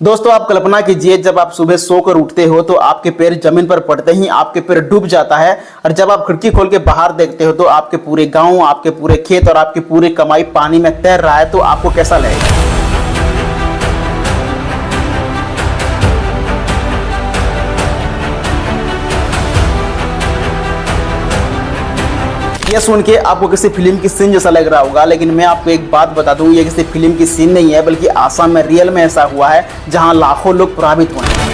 दोस्तों आप कल्पना कीजिए, जब आप सुबह सोकर उठते हो तो आपके पैर जमीन पर पड़ते ही आपके पैर डूब जाता है, और जब आप खिड़की खोल के बाहर देखते हो तो आपके पूरे गांव, आपके पूरे खेत और आपकी पूरी कमाई पानी में तैर रहा है, तो आपको कैसा लगेगा? यह सुन के आपको किसी फिल्म की सीन जैसा लग रहा होगा, लेकिन मैं आपको एक बात बता दूं, ये किसी फिल्म की सीन नहीं है, बल्कि आसाम में रियल में ऐसा हुआ है, जहां लाखों लोग प्रभावित हुए हैं।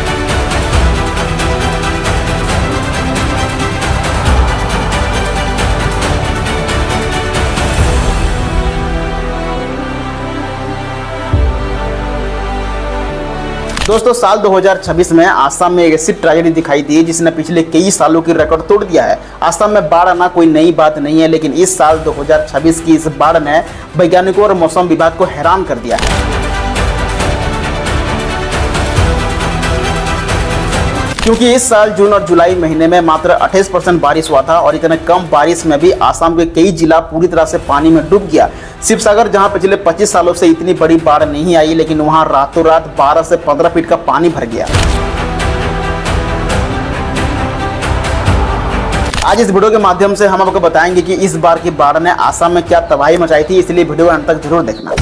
दोस्तों साल 2026 में आसाम में एक ऐसी ट्रेजेडी दिखाई दी जिसने पिछले कई सालों की रिकॉर्ड तोड़ दिया है। आसाम में बाढ़ आना कोई नई बात नहीं है, लेकिन इस साल 2026 की इस बाढ़ ने वैज्ञानिकों और मौसम विभाग को हैरान कर दिया है। क्योंकि इस साल जून और जुलाई महीने में मात्र 28% बारिश हुआ था, और इतने कम बारिश में भी आसाम के कई जिला पूरी तरह से पानी में डूब गया। शिवसागर, जहां पिछले 25 सालों से इतनी बड़ी बाढ़ नहीं आई, लेकिन वहां रातों रात 12 से 15 फीट का पानी भर गया। आज इस वीडियो के माध्यम से हम आपको बताएंगे कि इस बार की बाढ़ ने आसाम में क्या तबाही मचाई थी, इसलिए वीडियो अंत तक जरूर देखना।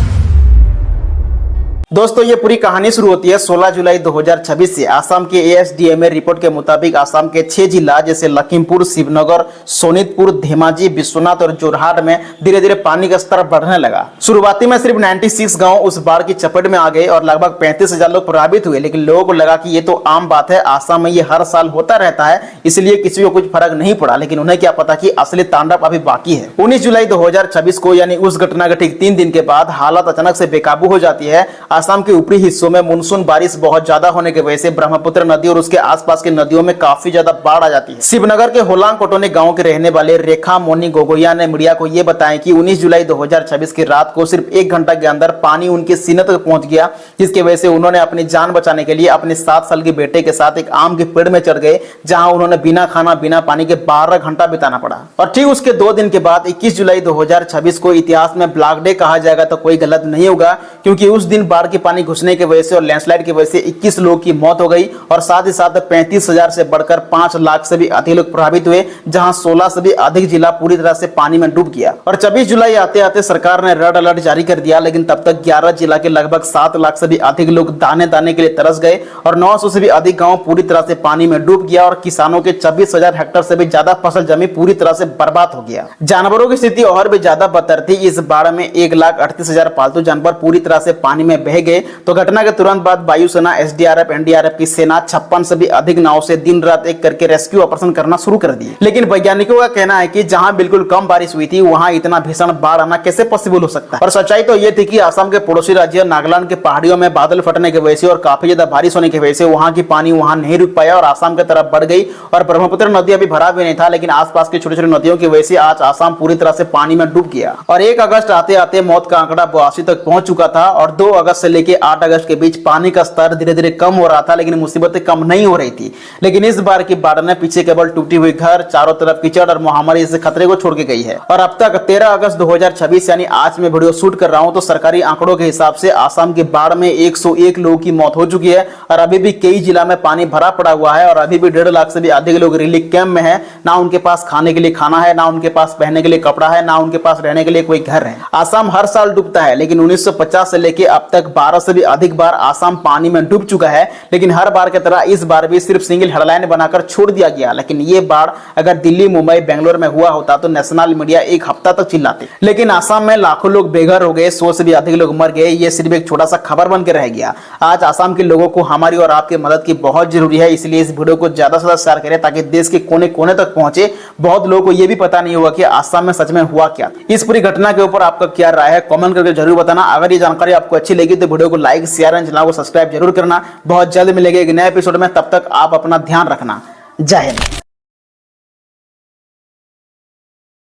दोस्तों ये पूरी कहानी शुरू होती है 16 जुलाई 2026 से। आसाम के ASDMA रिपोर्ट के मुताबिक आसाम के 6 जिला जैसे लखीमपुर, शिवनगर, सोनितपुर, धेमाजी, विश्वनाथ और जोरहाट में धीरे धीरे पानी का स्तर बढ़ने लगा। शुरुआती में सिर्फ 96 गांव उस बाढ़ की चपेट में आ गए और लगभग 35,000 लोग प्रभावित हुए, लेकिन लोगों को लगा कि ये तो आम बात है, आसाम में ये हर साल होता रहता है, इसलिए किसी को कुछ फर्क नहीं पड़ा। लेकिन उन्हें क्या पता कि असली तांडव अभी बाकी है। 19 जुलाई 2026 को, यानी उस घटना के ठीक 3 दिन के बाद, हालत अचानक से बेकाबू हो जाती है। आसाम के ऊपरी हिस्सों में मानसून बारिश बहुत ज्यादा होने की वजह से ब्रह्मपुत्र नदी और उसके आसपास की नदियों में काफी ज्यादा बाढ़ आ जाती है। शिवनगर के होलांग कोटोनी गांव के रहने वाले रेखा मोनी गोगोया ने मीडिया को यह बताया कि 19 जुलाई 2026 की रात को सिर्फ 1 घंटा के अंदर पानी उनके सीने तक पहुंच गया, जिसकी वजह से उन्होंने अपनी जान बचाने के लिए अपने 7 साल के बेटे के साथ एक आम के पेड़ में चढ़ गए, जहां उन्होंने बिना खाना बिना पानी के 12 घंटा बिताना पड़ा। और ठीक उसके 2 दिन के बाद 21 जुलाई 2026 को इतिहास में ब्लैक डे कहा जाएगा तो कोई गलत नहीं होगा, क्योंकि उस दिन बाढ़ के पानी घुसने की वजह से और लैंडस्लाइड की वजह से 21 लोगों की मौत हो गई, और साथ ही साथ 35,000 से बढ़कर 5 लाख से भी अधिक लोग प्रभावित हुए, जहां 16 से भी अधिक जिला पूरी तरह से पानी में डूब गया। और 24 जुलाई आते आते सरकार ने रेड अलर्ट जारी कर दिया, लेकिन तब तक 11 जिला के लगभग 7 लाख से भी अधिक लोग दाने दाने के लिए तरस गए, और 900 से भी अधिक गांव पूरी तरह से पानी में डूब गया, और किसानों के 26,000 हेक्टेयर से भी ज्यादा फसल जमी पूरी तरह से बर्बाद हो गया। जानवरों की स्थिति और भी ज्यादा बदतर थी। इस बाढ़ में 1,38,000 पालतू जानवर पूरी तरह से पानी में बह गए। तो घटना के तुरंत बाद वायुसेना, SDRF, NDRF की सेना 56 से भी अधिक नाव से दिन रात एक करके रेस्क्यू ऑपरेशन करना शुरू कर दिए। लेकिन वैज्ञानिकों का कहना है कि जहां बिल्कुल कम बारिश हुई थी, वहां इतना भीषण बाढ़ आना कैसे पॉसिबल हो सकता है। और सच्चाई तो यह थी कि आसाम के पड़ोसी राज्य नागालैंड के पहाड़ियों में बादल फटने की वजह से और काफी ज्यादा बारिश होने की वजह से वहां की पानी वहां नहीं रुक पाया और आसाम की तरफ बढ़ गई। और ब्रह्मपुत्र नदी अभी भरा भी नहीं था, लेकिन आसपास की छोटी छोटी नदियों की वजह से आज आसाम पूरी तरह से पानी में डूब गया। और 1 अगस्त आते आते मौत का आंकड़ा 82 तक पहुंच चुका था, और 2 अगस्त से लेकर 8 अगस्त के बीच पानी का स्तर धीरे धीरे कम हो रहा था, लेकिन मुसीबतें कम नहीं हो रही थी। लेकिन इस बार की बाढ़ ने पीछे केवल टूटी हुई घर, चारों तरफ कीचड़ और महामारी से खतरे को छोड़ के गई है। और अब तक 13 अगस्त 2026 यानी आज मैं वीडियो शूट कर रहा हूं, तो सरकारी आंकड़ों के हिसाब से आसाम की बाढ़ में 101 लोगों की मौत हो चुकी है, और अभी भी कई जिला में पानी भरा पड़ा हुआ है, और अभी भी 1.5 लाख से भी अधिक लोग रिलीफ कैंप में है। ना उनके पास खाने के लिए खाना है, ना उनके पास पहनने के लिए कपड़ा है, ना उनके पास रहने के लिए कोई घर है। आसाम हर साल डूबता है, लेकिन 1950 से लेकर अब तक 12 से भी अधिक बार आसाम पानी में डूब चुका है। लेकिन हर बार की तरह इस बार भी सिर्फ सिंगल हेडलाइन बनाकर छोड़ दिया गया। लेकिन ये बाढ़ अगर दिल्ली, मुंबई, बेंगलोर में हुआ होता तो नेशनल मीडिया 1 हफ्ता तक चिल्लाते। लेकिन आसाम में लाखों लोग बेघर हो गए, 100 से भी अधिक लोग मर गए, ये सिर्फ एक छोटा सा खबर बन के रह गया। आज आसाम के लोगों को हमारी और आपकी मदद की बहुत जरूरी है, इसलिए इस वीडियो को ज्यादा से ज्यादा शेयर करें ताकि देश के कोने कोने तक पहुंचे। बहुत लोगों को यह भी पता नहीं होगा कि आसाम में सच में हुआ क्या। इस पूरी घटना के ऊपर आपका क्या राय है, कमेंट करके जरूर बताना। अगर ये जानकारी आपको अच्छी लगी तो वीडियो को लाइक, शेयर एंड चैनल को सब्सक्राइब जरूर करना। बहुत जल्द मिलेंगे एक नए एपिसोड में, तब तक आप अपना ध्यान रखना। जय हिंद।